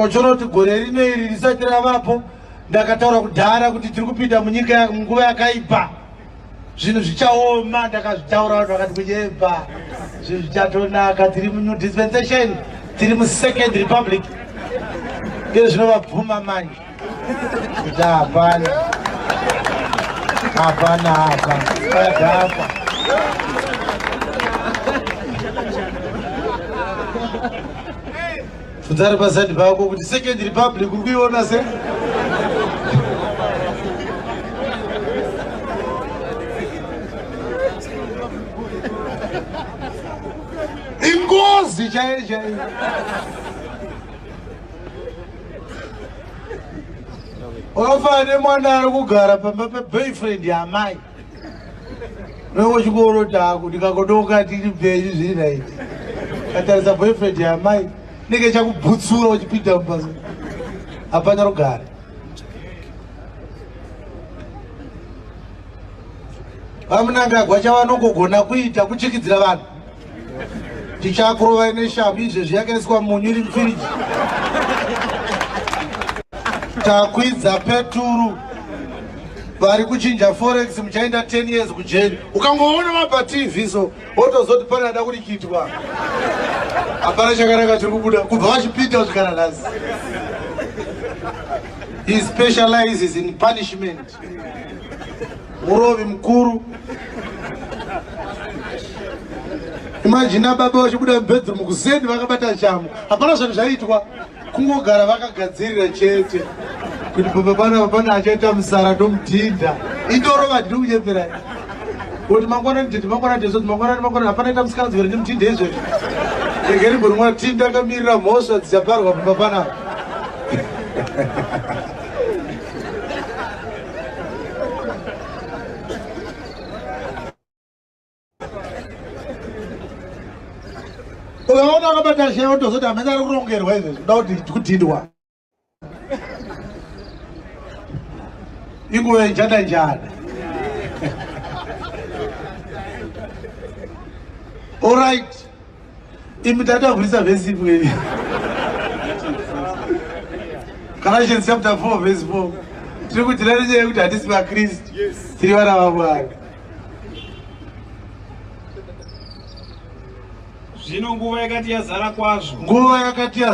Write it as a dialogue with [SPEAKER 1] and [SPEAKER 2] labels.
[SPEAKER 1] kochona kuti gore rino iri risati ravapo ndakataura kudhara kuti tiri kupinda munyika munguva yakaipa, zvinhu zvichaoma. Ndakazvitaura vanhu vakati kuchebva zvinhu zvichatonaka, tiri munew dispensation, tiri musecond republic. Ndizvo zvinovabvuma manje kuti hapana adhapa. Bvunzari pasadi pako kuti second republic uri kuiona se? Ingozi chaiyo. Wakafana nemwana ari kugara pamba peboyfriend yamai. Wewe chikoro tako ndikakodoka tiri bheji zvinaiti. Katarisa boyfriend yamai nenge chakubhutsura uchipinda mumbatso. Hapana rugare. Vamunangagwa chavanongogona kuita kuchikidzira vanhu. Tichakurova neshamhu izvezvi yakaiswa munyu iri mufiriji. Takwidza peturu. Vari kuchinja forex muchaenda 10 years kujeni. Ukangoona mabhatv so wotozoti pane ada kurikitwa. Hapana chakanaka chiri kubuda kubva vachipinda kusvikana nhasi. He specializes in punishment. Murovi mukuru. Imagine baba vachibuda mubedroom kuzeni vakabata shamu. Hapana zvinhu zvaitwa. Kungogara vakagadzirira chete. Kuti pana achaita musara nomudhinda. Indorova ndiri kunyemberai. Kuti mangwanani hapana ita musikanzwere nemudhinda izvezvo. Regeri mborumwa tinda akamirira mhosva dzichaparwa pamba panapa. Ukaona akabata sheya wotozoti hamene ari kurongerwa izvezvo, kuda kuti kudhindwa. Inguva njada. All right. Imitata vhurisa vhesi imwe. Galatians chapter 4 verse 4. Tiri kutirana nenyaya yekuti hatisi vaKristu. Tiri vana vaMwari.
[SPEAKER 2] Zvino nguva yakati yazara kwazvo.
[SPEAKER 1] Nguva yakati